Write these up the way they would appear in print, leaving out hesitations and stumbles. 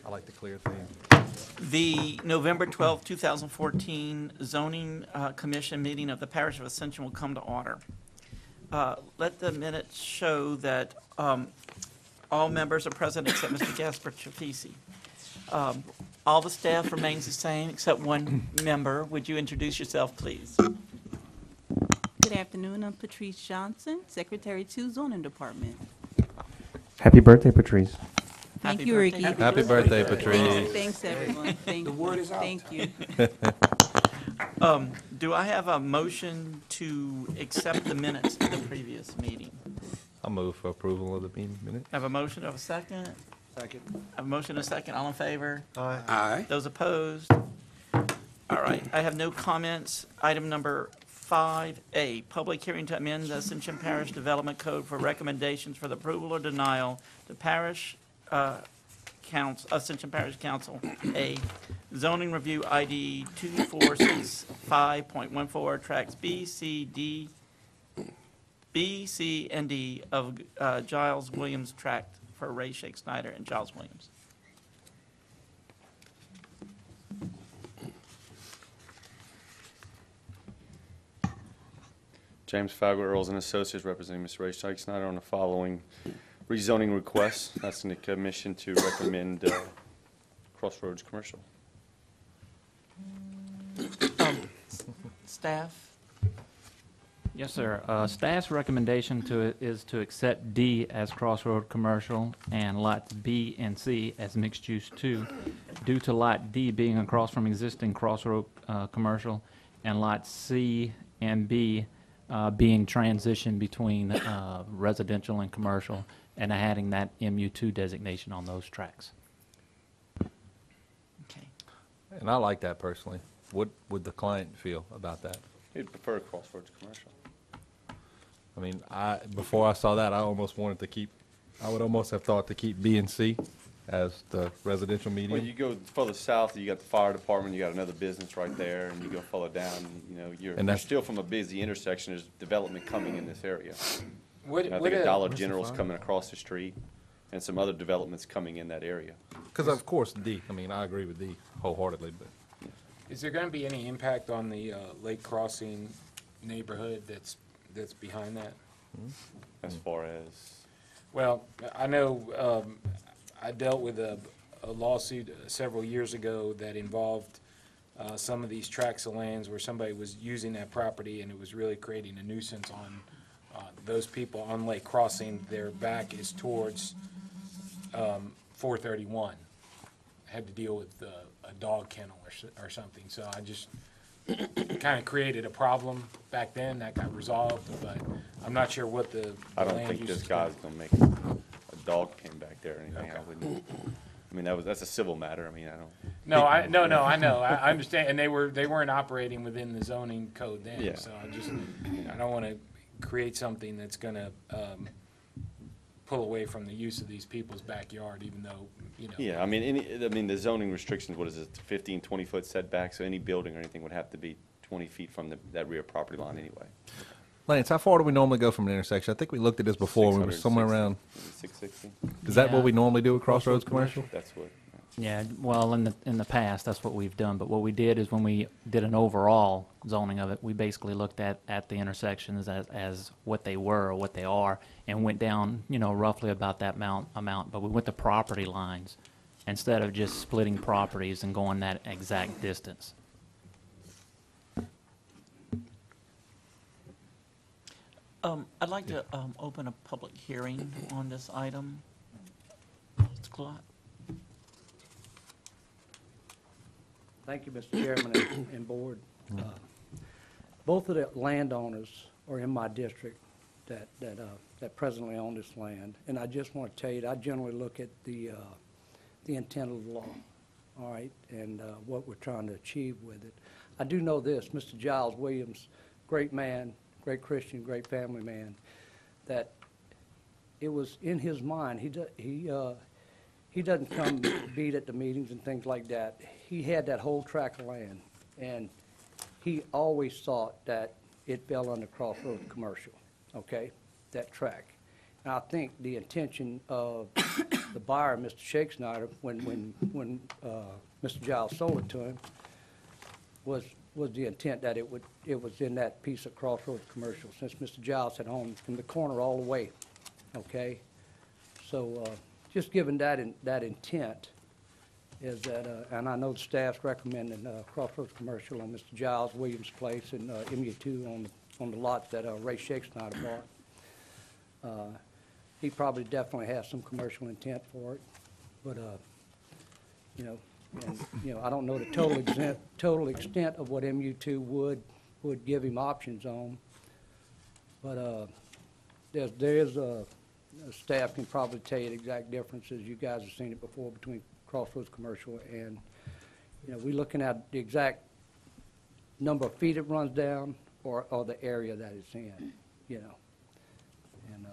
I like the clear theme. The November 12, 2014 Zoning Commission meeting of the Parish of Ascension will come to order. Let the minutes show that all members are present except Mr. Gasper Chafisi. All the staff remains the same except one member. Would you introduce yourself, please? Good afternoon, I'm Patrice Johnson, Secretary to Zoning Department. Happy birthday, Patrice. Thank Happy you, birthday. Ricky. Happy birthday, Patrice. Thanks, everyone. Thank The word is out. Thank you. Do I have a motion to accept the minutes of the previous meeting? I'll move for approval of the meeting minutes. Have a motion, have a second? Second. Have a motion, and a second, all in favor? Aye. Those opposed? All right, I have no comments. Item number 5A, public hearing to amend the Ascension Parish Development Code for recommendations for the approval or denial to Parish Council, Ascension Parish Council. A, zoning review ID 2465.14, tracks B, C, and D of Giles Williams tract for Ray Shake Snyder and Giles Williams. James Fagler, Earls and Associates, representing Mr. Ray Shake Snyder on the following rezoning requests. That's in the commission to recommend Crossroads Commercial. Staff? Yes, sir. Staff's recommendation is to accept D as Crossroad Commercial and lots B and C as Mixed Use 2, due to lot D being across from existing Crossroad Commercial and lots C and B being transitioned between residential and commercial, and adding that MU2 designation on those tracks. Okay. And I like that personally. What would the client feel about that? He'd prefer Crossroads Commercial. I mean, before I saw that, I almost wanted to keep, I would almost have thought to keep B and C as the residential Well, medium. you go further south, you got the fire department, you got another business right there, and you go further down, you know, you're And that's- still from a busy intersection. There's development coming in this area. What, And I what, think a Dollar Where's the General's fire? coming across the street, and some other developments coming in that area. Because of course D, I mean, I agree with D wholeheartedly, but is there going to be any impact on the Lake Crossing neighborhood that's behind that? As far as, Well, I know I dealt with a lawsuit several years ago that involved some of these tracts of lands where somebody was using that property, and it was really creating a nuisance on those people on Lake Crossing. Their back is towards 431. Had to deal with a dog kennel or something. So I just kind of created a problem back then. That got resolved, but I'm not sure what the I don't land think use this is guy's gonna- gonna make a dog pen back there or anything. Okay. I wouldn't, I mean, that's a civil matter. I mean, I don't. No, I know. I understand, and they weren't operating within the zoning code then. Yeah. So I don't want to create something that's going to pull away from the use of these people's backyard, even though, you know. Yeah, I mean, the zoning restrictions, what is it, 15, 20-foot setback, so any building or anything would have to be 20 feet from that rear property line anyway. Lance, how far do we normally go from an intersection? I think we looked at this before. We were somewhere 660, around. 660? Is that what Yeah. we normally do at Crossroads Commercial? That's what, Yeah, well, in the past, that's what we've done. But what we did is when we did an overall zoning of it, we basically looked at the intersections as what they were or what they are, and went down, you know, roughly about that amount. But we went to property lines instead of just splitting properties and going that exact distance. I'd like to open a public hearing on this item. Mr. Clark? Thank you, Mr. Chairman and Board. Both of the landowners are in my district that presently own this land, and I just want to tell you that I generally look at the intent of the law, all right, and what we're trying to achieve with it. I do know this, Mr. Giles Williams, great man, great Christian, great family man, that it was in his mind. He doesn't come beat at the meetings and things like that. He had that whole tract of land, and he always thought that it fell under Crossroads Commercial, okay, that tract. And I think the intention of the buyer, Mr. Shakespeare, when Mr. Giles sold it to him, was the intent that it was in that piece of Crossroads Commercial, since Mr. Giles had owned from the corner all the way, okay? So, just given that intent, is that, and I know the staff's recommending Crossroads Commercial on Mr. Giles Williams' place and MU2 on the lot that Ray Shakespeare bought. He probably definitely has some commercial intent for it, but, you know, I don't know the total extent of what MU2 would give him options on, but there is staff can probably tell you the exact differences. You guys have seen it before between Crossroads Commercial and, you know, we're looking at the exact number of feet it runs down or the area that it's in, you know. And,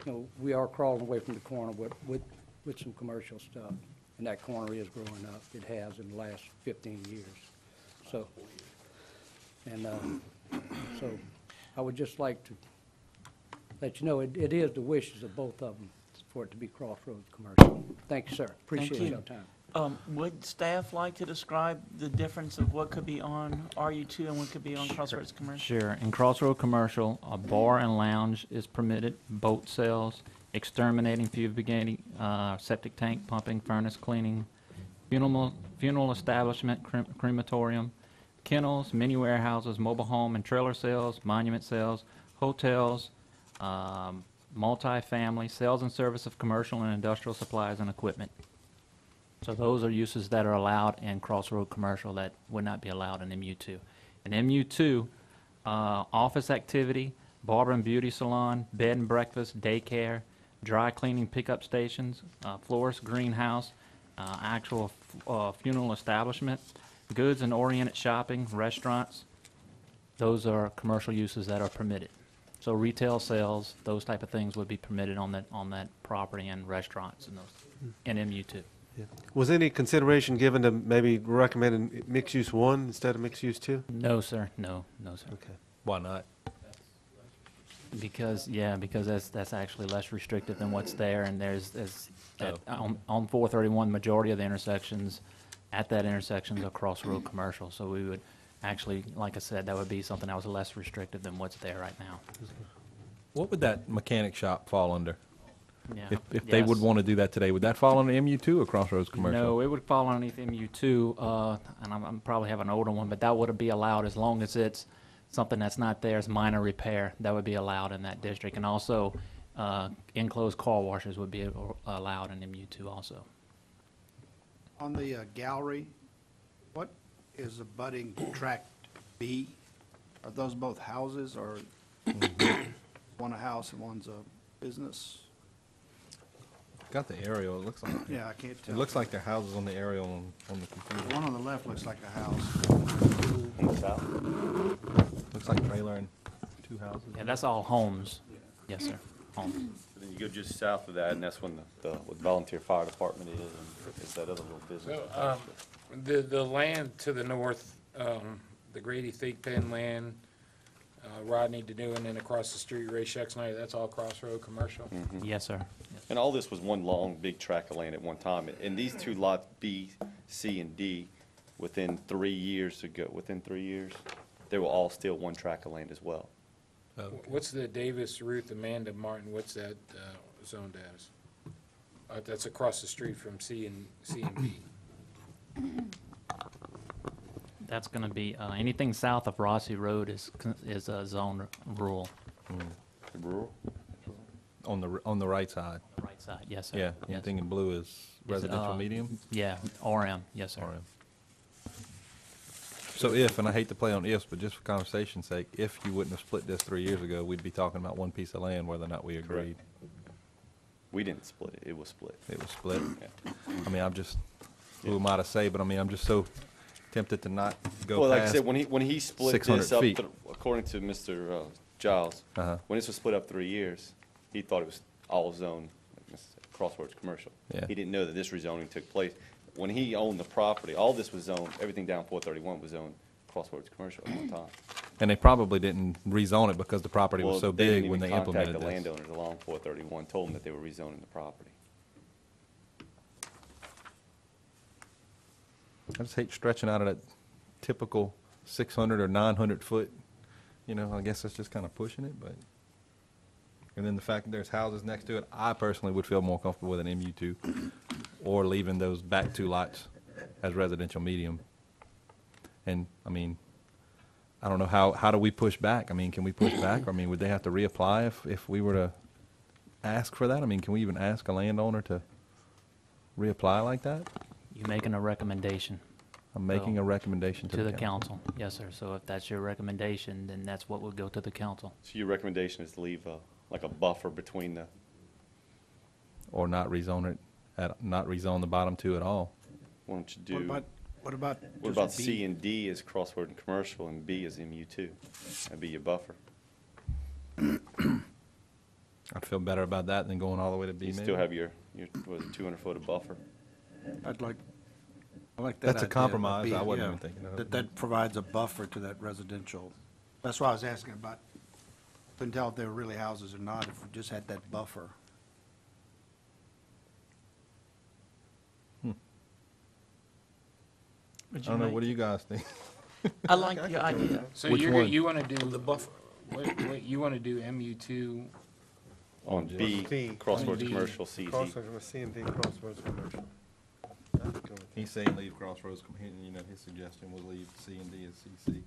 you know, we are crawling away from the corner with some commercial stuff. And that corner is growing up. It has in the last 15 years. So, and so I would just like to let you know, it is the wishes of both of them for it to be Crossroads Commercial. Thank you, sir. Appreciate you. your time. Would staff like to describe the difference of what could be on RU2 and what could be on Crossroads Commercial? Sure. In Crossroad Commercial, a bar and lounge is permitted, boat sales, exterminating, fumigating, septic tank pumping, furnace cleaning, funeral establishment, crematorium, kennels, mini warehouses, mobile home and trailer sales, monument sales, hotels, multifamily, sales and service of commercial and industrial supplies and equipment. So those are uses that are allowed in Crossroad Commercial that would not be allowed in MU2. In MU2, office activity, barber and beauty salon, bed and breakfast, daycare, dry cleaning pickup stations, florist greenhouse, actual funeral establishment, goods and oriented shopping, restaurants. Those are commercial uses that are permitted. So retail sales, those type of things would be permitted on that property and restaurants and those in MU2. Yeah. Was any consideration given to maybe recommending mixed-use 1 instead of mixed-use 2? No, sir. No, sir. Okay. Why not? Because that's actually less restrictive than what's there, and there's on 431, majority of the intersections at that intersection are crossroad commercial. So we would actually, like I said, that would be something that was less restrictive than what's there right now. What would that mechanic shop fall under? Yeah. If they would want to do that today, would that fall under MU2 or Crossroads Commercial? No, it would fall underneath MU2, and I'm probably have an older one, but that would be allowed as long as it's something that's not there, it's minor repair. That would be allowed in that district, and also enclosed car washes would be allowed in MU2 also. On the gallery, what is abutting tract B? Are those both houses, or one a house and one's a business? Got the aerial, it looks like. Yeah, I can't tell. It looks like the houses on the aerial on the The computer. one on the left looks like a house. On the south? Looks like trailer and 2 houses. Yeah, that's all homes. Yes, sir. Homes. Then you go just south of that, and that's when the volunteer fire department is, and it's that other little business. So, the land to the north, the Grady Thigpen land, Rodney Denuen, and then across the street, Ray Shexnay, that's all Crossroad Commercial. Yes, sir. And all this was one long, big tract of land at one time. And these two lots, B, C, and D, within 3 years, they were all still one tract of land as well. What's the Davis, Ruth, Amanda, Martin, what's that zoned as? That's across the street from C and B. That's going to be anything south of Rossi Road is a zone rural. Rural? On the right side. Right side, yes, sir. Yeah, Yes. anything in blue is residential medium? Yeah, RM, yes, sir. RM. So if, and I hate to play on ifs, but just for conversation's sake, if you wouldn't have split this 3 years ago, we'd be talking about one piece of land, whether or not we agreed. We didn't split it, it was split. It was split. Yeah. I mean, who am I to say, but I mean, I'm just so tempted to not go Well, like I past. said, when he split 600 this up, feet. according to Mr. Giles, Uh-huh. when this was split up 3 years, he thought it was all zone, Crossroads Commercial. Yeah. He didn't know that this rezoning took place. When he owned the property, all this was zoned, everything down 431 was zoned Crossroads Commercial at one time. And they probably didn't rezone it because the property was so didn't big when they even implemented contact the this. landowners along 431, told them that they were rezoning the property. I just hate stretching out of that typical 600 or 900 foot, I guess that's just kind of pushing it, but. And then the fact that there's houses next to it, I personally would feel more comfortable with an MU2 or leaving those back 2 lots as residential medium. And, I don't know, how do we push back? Can we push back? Would they have to reapply if we were to ask for that? Can we even ask a landowner to reapply like that? You're making a recommendation. I'm making a recommendation To the council. Yes, sir. So if that's your recommendation, then that's what would go to the council. So your recommendation is to leave like a buffer between the, Or not rezone the bottom 2 at all. why don't you do, What about? what just about B? C and D as crossroad and commercial and B as MU2? That'd be your buffer. I'd feel better about that than going all the way to B You maybe. still have your 200 foot of buffer. I like that That's a idea, compromise. B, I wasn't yeah. even thinking of it. That provides a buffer to that residential. That's why I was asking about, couldn't tell if they were really houses or not, if we just had that buffer. Would I don't know, make- what do you guys think? I like your idea. So Which you're, one? you want to do the buffer, what, you want to do MU2, On B, B. crossroads B. commercial, C, D. Crossroads, with C and D, crossroads commercial. He's saying leave Crossroads, his suggestion was leave C and D as CC.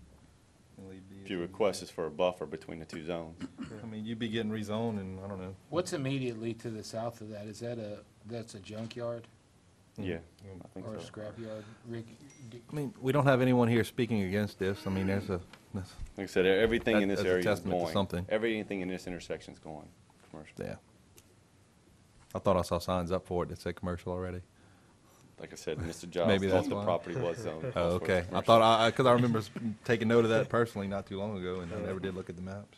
And leave D as Your request is for a buffer between the 2 zones. you'd be getting rezoned and, I don't know. what's immediately to the south of that? Is that that's a junkyard Yeah, Mm-hmm. I think or a so. scrapyard? Rick, We don't have anyone here speaking against this. there's Like I said, everything in this That's a area is testament to going. something. Everything in this intersection is going commercial. yeah. I thought I saw signs up for it that said commercial already. Like I said, Mr. Giles Maybe thought that's the why. property was zoned. Oh, crossroads okay. I commercial. thought, because I remember taking note of that personally not too long ago, and I never did look at the maps.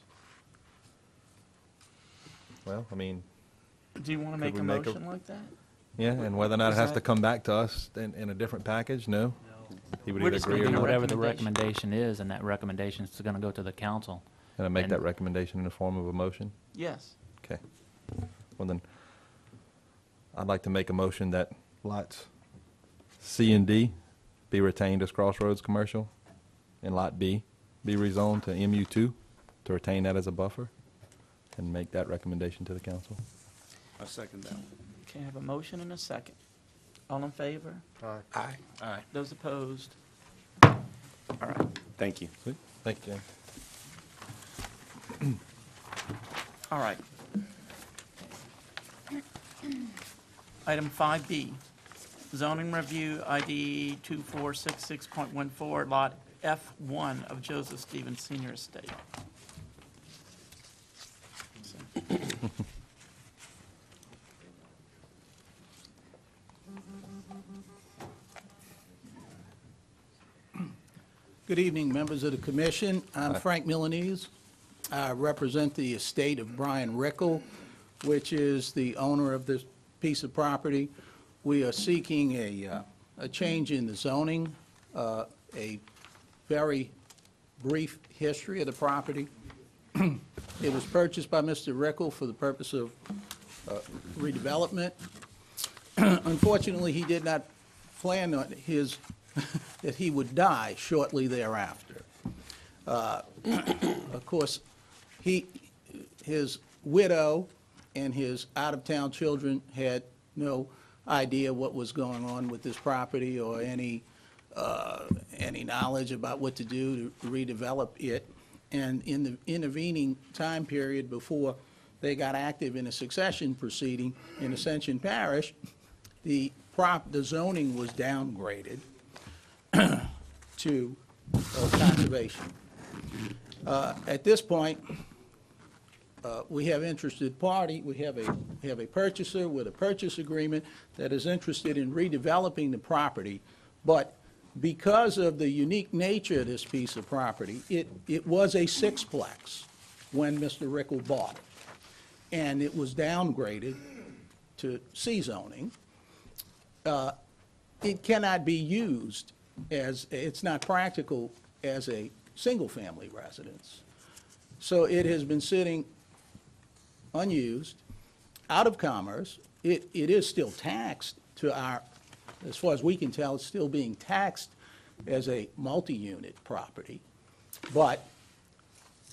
Well, Do you want to Could make we a make a- motion like that? yeah, and whether or not it has to that- come back to us in a different package, no? He would We're either just agree making or a not. Whatever the recommendation. recommendation is, and that recommendation is going to go to the council. Can I make And- that recommendation in the form of a motion? Yes. Okay. Well, then, I'd like to make a motion that lots C and D be retained as Crossroads Commercial, and Lot B be rezoned to MU2 to retain that as a buffer, and make that recommendation to the council. I second that. Okay, I have a motion and a second. All in favor? Aye. Aye. Those opposed? All right. Thank you. Sweet. Thank you, James. All right. Item 5B, zoning review ID 2466.14, Lot F1 of Joseph Stevens Senior Estate. Good evening, members of the commission. I'm Frank Milanese. I represent the estate of Brian Rickle, which is the owner of this piece of property. We are seeking a change in the zoning, a very brief history of the property. It was purchased by Mr. Rickle for the purpose of redevelopment. Unfortunately, he did not plan on that he would die shortly thereafter. Of course, his widow and his out-of-town children had no idea what was going on with this property or any knowledge about what to do to redevelop it. And in the intervening time period before they got active in a succession proceeding in Ascension Parish, the zoning was downgraded to conservation. At this point, we have interested party, we have a purchaser with a purchase agreement that is interested in redeveloping the property, but because of the unique nature of this piece of property, it was a sixplex when Mr. Rickle bought it, and it was downgraded to C zoning. It cannot be used it's not practical as a single-family residence. So it has been sitting unused, out of commerce. It is still taxed to our, as far as we can tell, it's still being taxed as a multi-unit property. But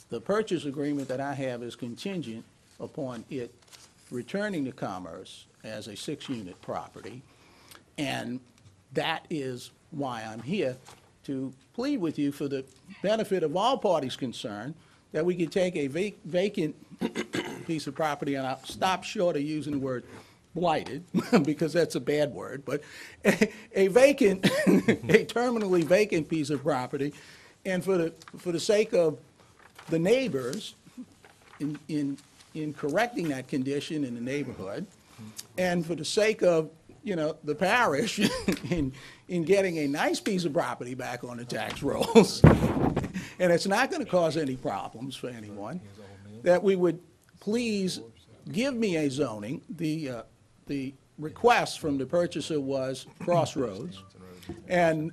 the purchase agreement that I have is contingent upon it returning to commerce as a 6-unit property. And that is why I'm here, to plead with you for the benefit of all parties concerned, that we could take a vacant piece of property, and I'll stop short of using the word blighted, because that's a bad word, but a vacant, a terminally vacant piece of property, and for the sake of the neighbors, in correcting that condition in the neighborhood, and for the sake of, you know, the parish in getting a nice piece of property back on the tax rolls, and it's not going to cause any problems for anyone, that we would please give me a zoning. The request from the purchaser was Crossroads, and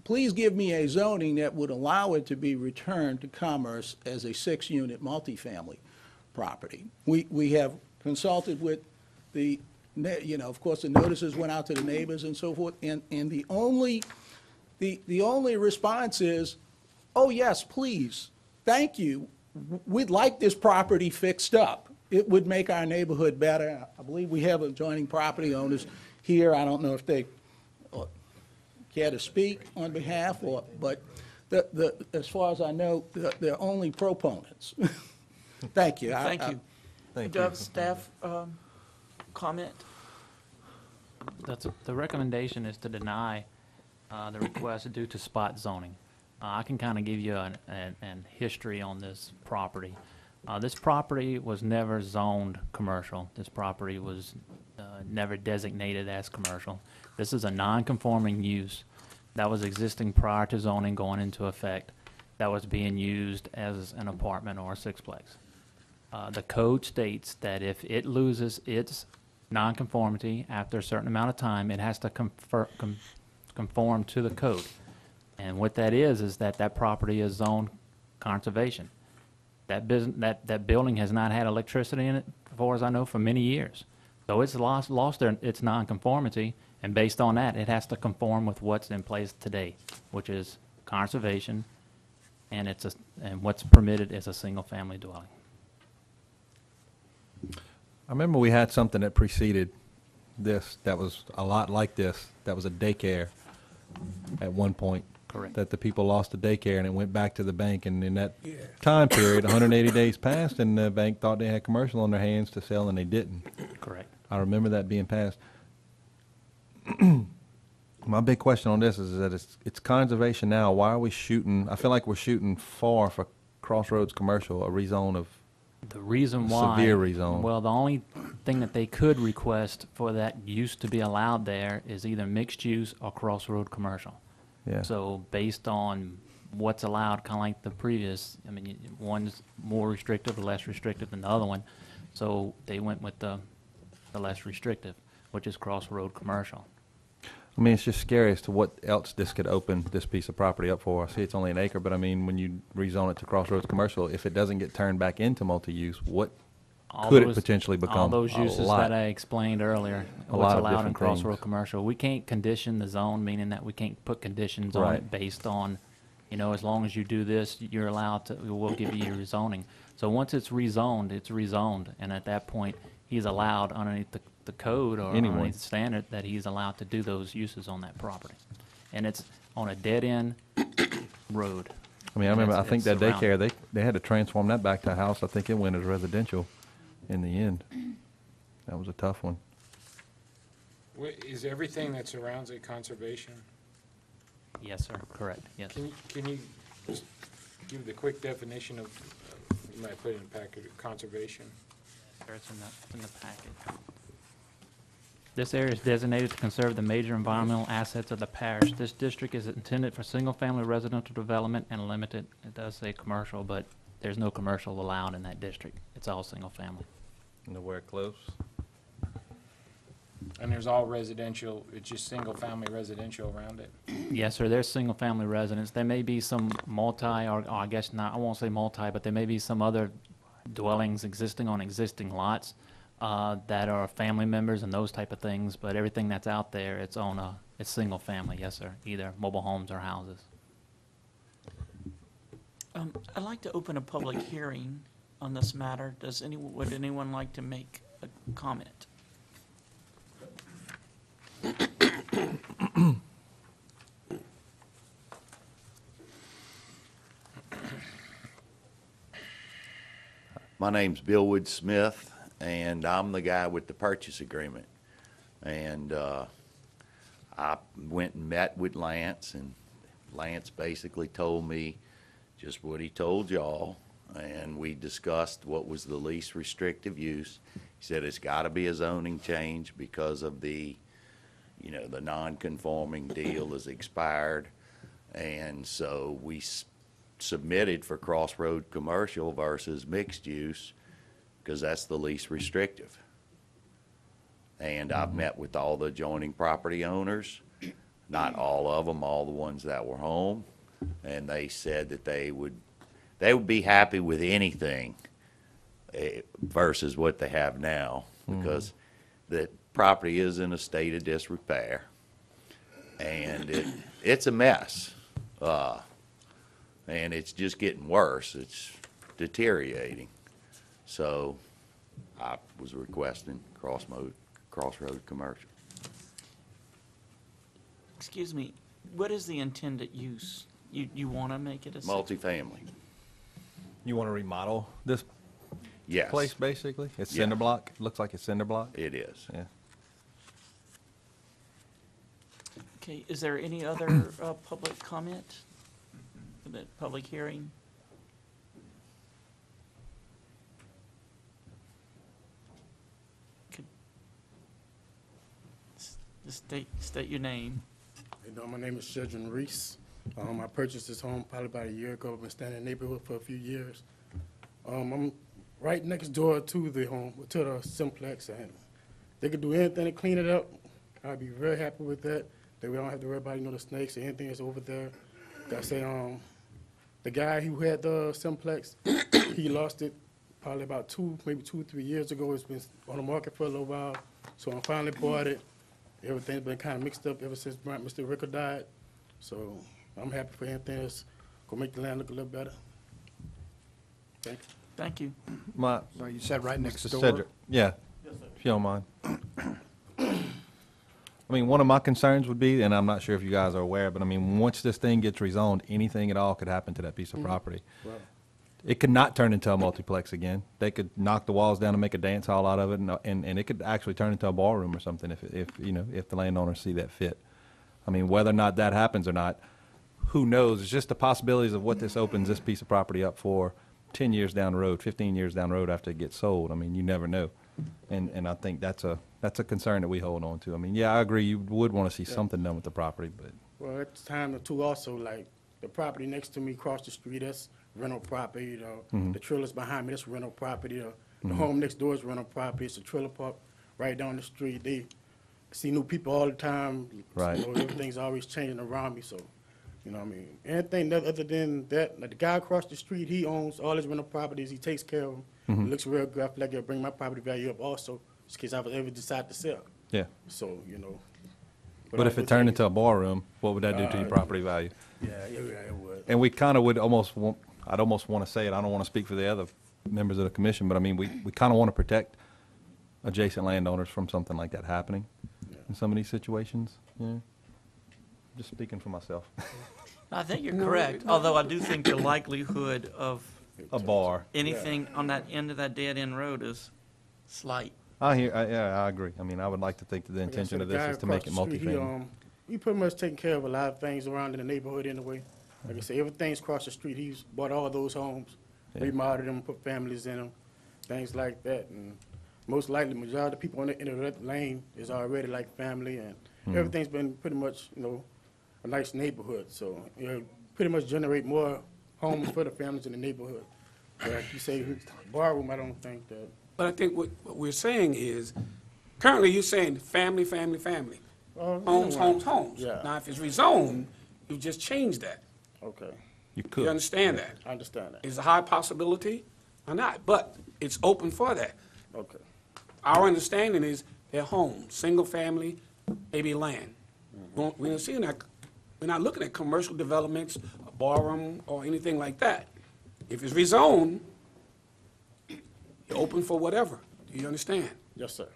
please give me a zoning that would allow it to be returned to commerce as a 6-unit multifamily property. We have consulted with the, you know, of course, the notices went out to the neighbors and so forth, and the only response is, oh, yes, please, thank you, we'd like this property fixed up. It would make our neighborhood better. I believe we have adjoining property owners here. I don't know if they care to speak on behalf, or, but as far as I know, they're only proponents. Thank you. Thank you. Thank Do you you. have staff comment? The recommendation is to deny the request due to spot zoning. I can kind of give you an history on this property. This property was never zoned commercial. This property was never designated as commercial. This is a non-conforming use that was existing prior to zoning going into effect, that was being used as an apartment or a sixplex. The code states that if it loses its nonconformity after a certain amount of time, it has to conform to the code. And what that is that property is zoned conservation. That building has not had electricity in it, as far as I know, for many years. So it's lost its nonconformity, and based on that, it has to conform with what's in place today, which is conservation, and and what's permitted is a single-family dwelling. I remember we had something that preceded this that was a lot like this. That was a daycare at one point. Correct. That the people lost the daycare and it went back to the bank. And in that time period, 180 days passed, and the bank thought they had commercial on their hands to sell, and they didn't. Correct. I remember that being passed. My big question on this is that it's conservation now. Why are we shooting? I feel like we're shooting far for Crossroads commercial, a rezone of The reason why, severe rezone. well, the only thing that they could request for that use to be allowed there is either mixed use or crossroad commercial. Yeah. So based on what's allowed, kind of like the previous, I mean, one's more restrictive or less restrictive than the other one. So they went with the less restrictive, which is crossroad commercial. I mean, it's just scary as to what else this could open this piece of property up for. I see it's only an acre, but I mean, when you rezone it to Crossroads Commercial, if it doesn't get turned back into multi-use, what could it potentially become? All those A uses lot. that I explained earlier, A what's lot of allowed in different crossroad things. commercial. We can't condition the zone, meaning that we can't put conditions on Right. it based on, you know, as long as you do this, you're allowed to, we'll give you your rezoning. So once it's rezoned, and at that point, he's allowed underneath the code or Anyone. underneath the standard that he's allowed to do those uses on that property. And it's on a dead-end road. I mean, I remember, I think that It's surrounded. daycare, they had to transform that back to a house. I think it went as residential in the end. That was a tough one. Is everything that surrounds it conservation? Yes, sir, correct, yes. Can you just give the quick definition of, you might put it in the packet, of conservation? Sure, it's in the packet. This area is designated to conserve the major environmental assets of the parish. This district is intended for single-family residential development and limited, it does say commercial, but there's no commercial allowed in that district. It's all single-family. Nowhere close. And there's all residential, it's just single-family residential around it? Yes, sir, there's single-family residents. There may be some multi, or I guess not, I won't say multi, but there may be some other dwellings existing on existing lots that are family members and those type of things, but everything that's out there, it's single-family, yes, sir, either mobile homes or houses. I'd like to open a public hearing on this matter. Would anyone like to make a comment? My name's Bill Wood Smith, and I'm the guy with the purchase agreement. And I went and met with Lance, and Lance basically told me just what he told y'all, and we discussed what was the least restrictive use. He said it's got to be a zoning change because of the non-conforming deal is expired. And so we submitted for crossroad commercial versus mixed use because that's the least restrictive. And I've met with all the adjoining property owners, not all of them, all the ones that were home, and they said that they would be happy with anything versus what they have now, because the property is in a state of disrepair, and it's a mess, and it's just getting worse. It's deteriorating. So I was requesting crossroad commercial. Excuse me, what is the intended use? You want to make it a Multifamily. You want to remodel this Yes. place, basically? It's Yeah. cinder block? Looks like it's cinder block? It is. Yeah. Okay, is there any other public comment for the public hearing? Could- Just state your name. Hey, my name is Shedron Reese. I purchased this home probably about a year ago. I've been staying in the neighborhood for a few years. I'm right next door to the home, to the simplex, and they could do anything to clean it up. I'd be very happy with that. That we don't have to worry about, the snakes or anything that's over there. Like I say, the guy who had the simplex, he lost it probably about maybe 2 or 3 years ago. It's been on the market for a little while, so I finally bought it. Everything's been kind of mixed up ever since Mr. Ricker died, so I'm happy for anything that's gonna make the land look a little better. Thank you. Thank you. So you said right next Mr. door? Cedric, yeah, if you don't mind. I mean, one of my concerns would be, and I'm not sure if you guys are aware, but I mean, once this thing gets rezoned, anything at all could happen to that piece of property. Right. It could not turn into a multiplex again. They could knock the walls down and make a dance hall out of it, and it could actually turn into a ballroom or something if the landowners see that fit. I mean, whether or not that happens or not, who knows? It's just the possibilities of what this opens this piece of property up for 10 years down the road, 15 years down the road after it gets sold. I mean, you never know. And I think that's a concern that we hold on to. I mean, yeah, I agree, you would want to see something done with the property, but Well, at the time, too, also, like, the property next to me across the street, that's rental property, the trailers behind me, that's rental property, the home next door is rental property, it's a trailer park right down the street. They see new people all the time. Right. Everything's always changing around me, so, I mean, anything other than that, like the guy across the street, he owns all his rental properties, he takes care of them. It looks real good. I feel like it'll bring my property value up also, just in case I ever decide to sell. yeah. So, But if it turned into a ballroom, what would that do to your property value? Yeah, it would. And we kind of would I'd almost want to say it, I don't want to speak for the other members of the commission, but I mean, we kind of want to protect adjacent landowners from something like that happening in some of these situations, yeah. Just speaking for myself. I think you're correct, although I do think the likelihood of A bar. anything on that end of that dead-end road is slight. I agree. I mean, I would like to think that the Like I intention said, of the this guy is to make it across the street, multifamily. He pretty much taking care of a lot of things around in the neighborhood anyway. Like I said, everything's across the street. He's bought all those homes, Yeah. remodeled them, put families in them, things like that. And most likely, majority of the people in the lane is already like family, and everything's been pretty much, a nice neighborhood. So, pretty much generate more homes for the families in the neighborhood. But like you say, bar room, I don't think that. But I think what we're saying is, Currently, you're saying family, family, family. Homes, homes, homes. Yeah. Now, if it's rezoned, you just change that. Okay, You could. You understand that? I understand that. Is a high possibility or not? But it's open for that. Okay. Our understanding is they're homes, single family, maybe land. We're not seeing that. We're not looking at commercial developments, a ballroom, or anything like that. If it's rezoned, you're open for whatever. Do you understand? Yes, sir.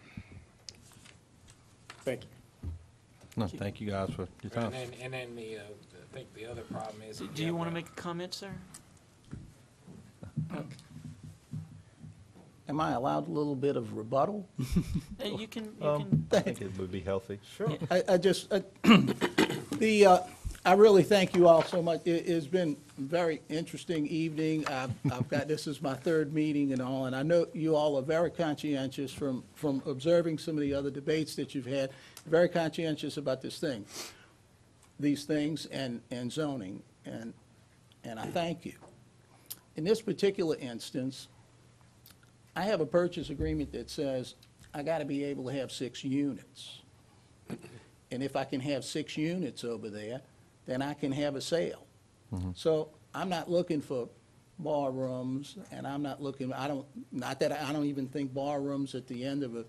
Thank you. No, thank you guys for your time. And then I think the other problem is. Do you want to make a comment, sir? Am I allowed a little bit of rebuttal? You can, I think it would be healthy. Sure. I just, I really thank you all so much. It's been a very interesting evening. This is my third meeting and all, and I know you all are very conscientious from observing some of the other debates that you've had, very conscientious about these things and zoning, and I thank you. In this particular instance, I have a purchase agreement that says I got to be able to have 6 units. And if I can have 6 units over there, then I can have a sale. So I'm not looking for bar rooms, and I'm not looking, not that I don't even think bar rooms at the end of a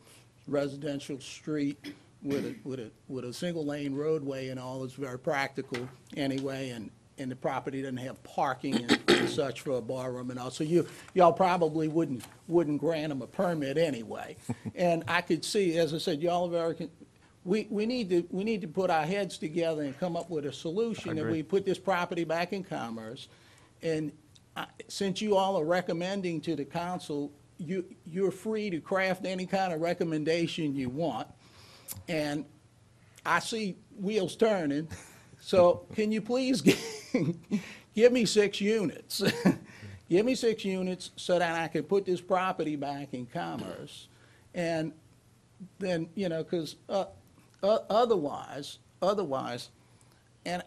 residential street with a single lane roadway and all is very practical anyway, and the property doesn't have parking and such for a bar room and all. So y'all probably wouldn't grant them a permit anyway. And I could see, as I said, y'all are very, we need to put our heads together and come up with a solution that we put this property back in commerce. And since you all are recommending to the council, you're free to craft any kind of recommendation you want. And I see wheels turning. So can you please give me 6 units? Give me 6 units so that I can put this property back in commerce. And then, because otherwise, and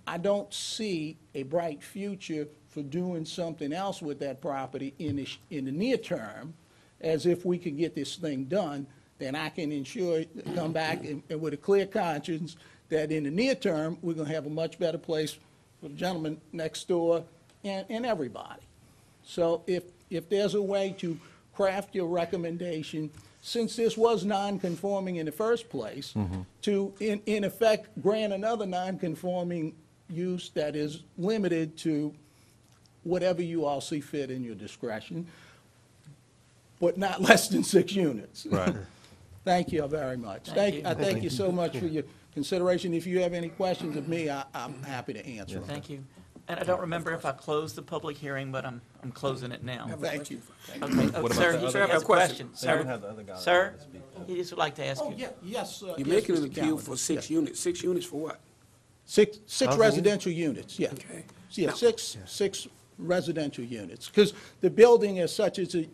I don't see a bright future for doing something else with that property in the near term, as if we could get this thing done, then I can come back and with a clear conscience that in the near term, we're going to have a much better place for the gentleman next door and everybody. So if there's a way to craft your recommendation, since this was non-conforming in the first place, to, in effect, grant another non-conforming use that is limited to whatever you all see fit in your discretion, but not less than 6 units. Right. Thank you very much. I thank you so much for your consideration. If you have any questions of me, I'm happy to answer them. Thank you. And I don't remember if I closed the public hearing, but I'm closing it now. Thank you. Okay, What sir, about the he other has a question. They haven't Sir, had the other guy sir, to speak. he just would like to ask Oh, you. yes. You're yes, making an Mr. appeal Calendar. for 6 Yes. units. 6 units for what? Six Housing residential units, yeah. Okay. Yeah, six residential units. Because the building as such is a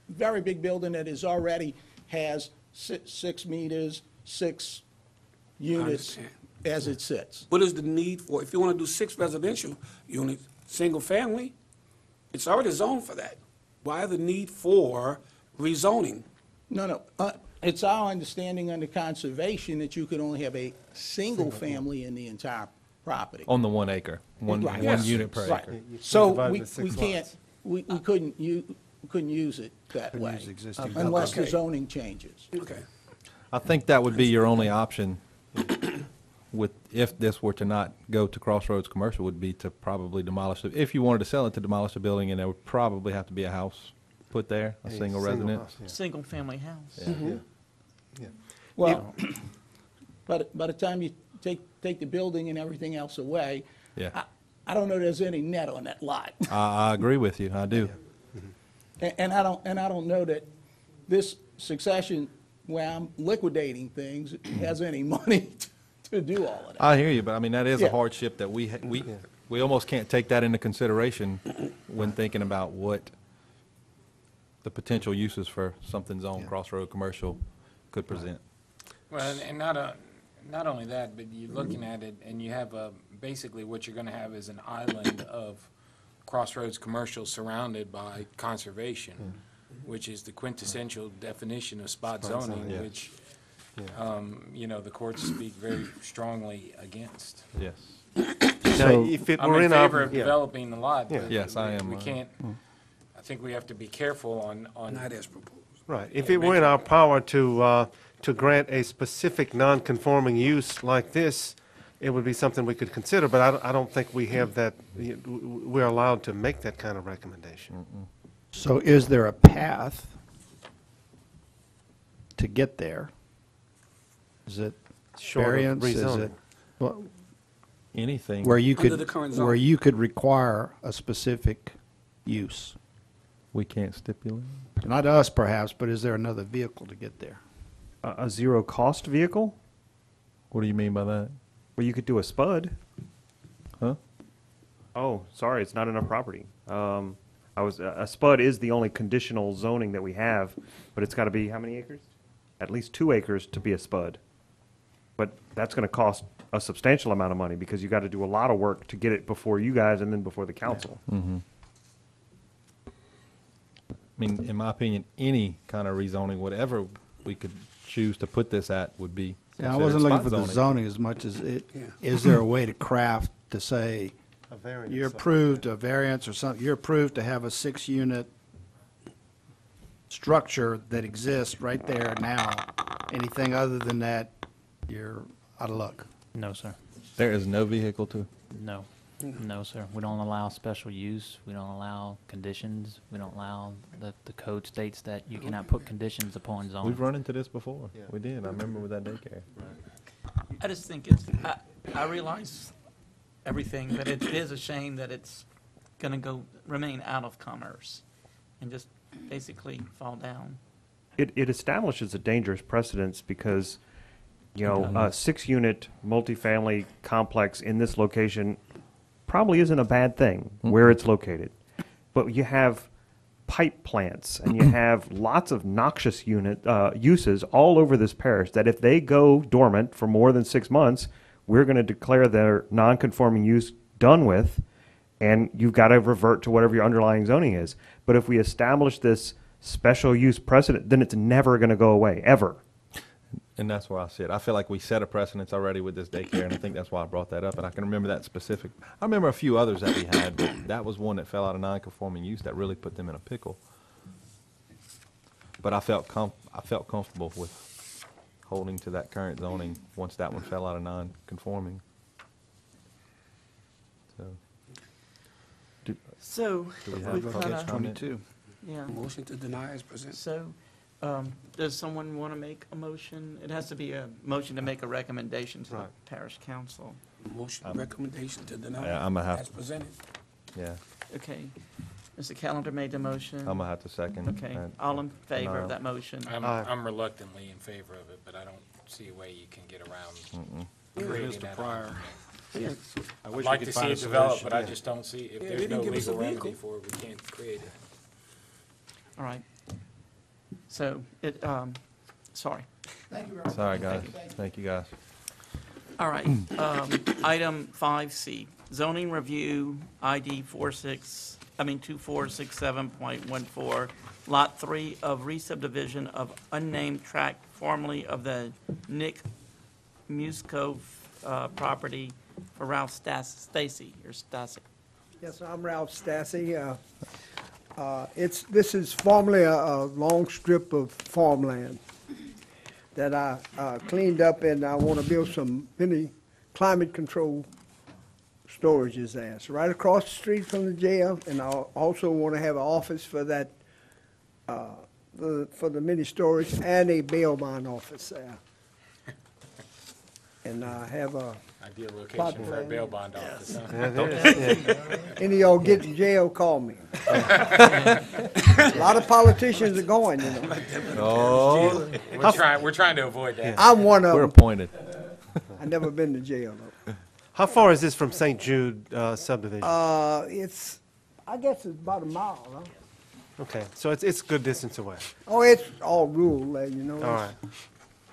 very big building that already has 6 meters, 6 units understand. as it sits. What is the need for, if you want to do 6 residential units, single family, it's already zoned for that. Why the need for rezoning? No, it's our understanding under conservation that you could only have a single family in the entire property. On the 1 acre, one Right. Yes. unit per Right. acre. So divide we it with 6 can't, lots. we couldn't use it that Couldn't way, use existing unless the Okay. zoning changes. Okay. I think that would be your only option if this were to not go to Crossroads Commercial, would be to probably demolish it. If you wanted to sell it, to demolish the building, and there would probably have to be a house put there, a single residence. house, yeah. Single-family house. Yeah. Well, by the time you take the building and everything else away, Yeah, I don't know there's any net on that lot. I agree with you, I do. And I don't know that this succession, where I'm liquidating things, has any money to do all of that. I hear you, but I mean, that is a Yeah. hardship that we almost can't take that into consideration when thinking about what the potential uses for something zoned Crossroad Commercial could present. Well, and not only that, but you're looking at it, and you have basically what you're going to have is an island of Crossroads Commercial surrounded by conservation. which is the quintessential definition of spot Spot zoning, zoning, yeah. which, Yeah. the courts speak very strongly against. Yes. Now, if it I'm were in in our, favor of yeah. developing the lot, Yeah. but Yes, I we- am, We can't, I think we have to be careful on. Not as proposed. Right, if it were in our power to grant a specific non-conforming use like this, it would be something we could consider, but I don't think we have that, we're allowed to make that kind of recommendation. So is there a path to get there? Is it Short of variance? Is rezoning. it, well, Anything. where you Under the current could, zone. where you could require a specific use? We can't stipulate. Not us perhaps, but is there another vehicle to get there? A zero-cost vehicle, What do you mean by that? where you could do a spud. Huh? Oh, sorry, it's not enough property. A spud is the only conditional zoning that we have, but it's got to be how many acres? At least 2 acres to be a spud. But that's going to cost a substantial amount of money because you got to do a lot of work to get it before you guys and then before the council. I mean, in my opinion, any kind of rezoning, whatever we could choose to put this at would be Yeah, I considered wasn't looking spot for the zoning. zoning as much as Yeah. is there a way to craft to say, A variance. you're approved a variance or something, you're approved to have a 6-unit structure that exists right there now. Anything other than that, you're out of luck. No, sir. There is no vehicle to, No. No, sir. We don't allow special use. We don't allow conditions. We don't allow, the code states that you cannot put conditions upon zoning. we've run into this before. Yeah. We did. I remember with that daycare. I just think it's, I realize everything, but it is a shame that it's going to remain out of commerce and just basically fall down. It establishes a dangerous precedence because, a 6-unit multifamily complex in this location probably isn't a bad thing where it's located. But you have pipe plants and you have lots of noxious uses all over this parish that if they go dormant for more than 6 months, we're going to declare their non-conforming use done with, and you've got to revert to whatever your underlying zoning is. But if we establish this special use precedent, then it's never going to go away, ever. And that's where I sit. I feel like we set a precedence already with this daycare, and I think that's why I brought that up. And I can remember that specific. I remember a few others that we had, but that was one that fell out of non-conforming use that really put them in a pickle. But I felt comfortable with holding to that current zoning once that one fell out of non-conforming. So, Do we we've have got public a- comment? 22. yeah. Motion to deny is presented. So, does someone want to make a motion? It has to be a motion to make a recommendation to the Right. parish council. Motion, recommendation to deny. Yeah, I'ma have- As presented. Yeah, Okay. Mr. Callender made the motion. I'm gonna have to second. Okay, that. all in favor Denial. of that motion? I'm reluctantly in favor of it, but I don't see a way you can get around creating that. I'd like to see it develop, but I just don't see, if Yeah, there's they no didn't give us a legal remedy vehicle. for it, we can't create it. All right. So, sorry. Sorry, guys. Thank you, guys. All right, item 5C, zoning review, ID 2467.14, Lot 3 of re-subdivision of unnamed tract formerly of the Nick Musco property for Ralph Stacy, or Stassi. Yes, I'm Ralph Stassi. This is formerly a long strip of farmland that I cleaned up, and I want to build some mini climate control storages there. It's right across the street from the jail, and I also want to have an office for that, for the mini storage, and a bail bond office there. And I have a, Ideal Plot location for a plan. bail bond office, huh? Yeah, it is. any of y'all get in jail, call me. A lot of politicians are going, you know. Oh, We're trying to avoid that. I'm one of we're them. appointed. I've never been to jail, though. How far is this from St. Jude subdivision? It's, I guess it's about a mile, huh? Okay, so it's a good distance away. Oh, it's all rural there, you know. All right.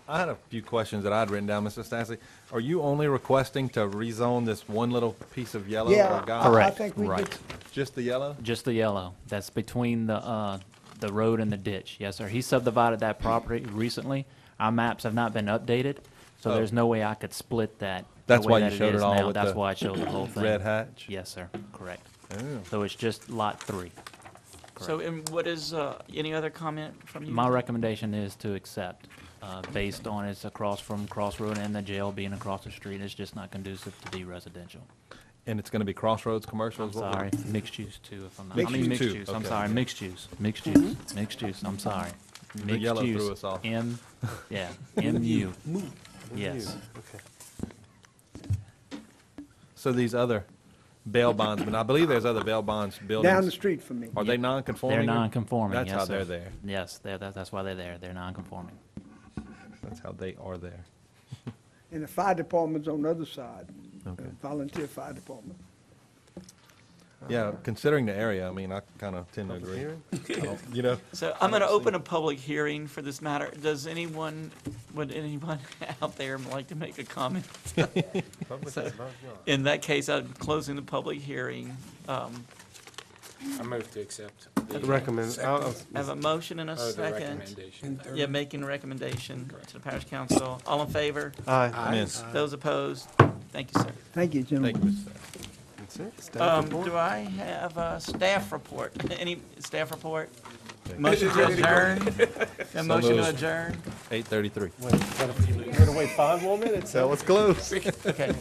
I had a few questions that I'd written down, Mr. Stassi. Are you only requesting to rezone this one little piece of yellow? Yeah, or guide? I Correct. think we Right. just, Just the yellow? Just the yellow. That's between the the road and the ditch. Yes, sir. He subdivided that property recently. Our maps have not been updated, so Oh. there's no way I could split that. That's the why way you that showed it is all now. with That's the why I showed the whole thing. red hatch? Yes, sir. Correct. Oh. So it's just lot 3. So, and what is, any other comment from you? My recommendation is to accept, based on it's across from Crossroad and the jail being across the street. It's just not conducive to be residential. And it's going to be Crossroads Commercial I'm as well? sorry, mixed use too, if I'm not. Mixed I mean, use mixed too, use, I'm okay. sorry, mixed use, mixed use, mixed use, I'm sorry. The Mixed yellow use, threw us off. Yeah, MU, yes. So these other bail bondsmen, I believe there's other bail bonds buildings. Down the street from me. Are they non-conforming? They're non-conforming, That's yes, how sir. they're there. Yes, that's why they're there, they're non-conforming. That's how they are there. And the fire department's on the other side. Okay. Volunteer fire department. Yeah, considering the area, I mean, I kind of tend to agree. I don't- You know, So I'm going to open a public hearing for this matter. Would anyone out there like to make a comment? So, in that case, I'm closing the public hearing. I move to accept. the- Recommend, I have a motion and a Oh, the second. recommendation. Yeah, making a recommendation to the parish council. All in favor? aye. Yes. Those opposed? Thank you, sir. Thank you, gentlemen. Thank you, Mr. Staff. That's it. Staff report? Do I have a staff report? Any staff report? Motion to adjourn? A motion to moved. adjourn? 8:33. Wait, gotta wait 5 more minutes. That was close. Okay.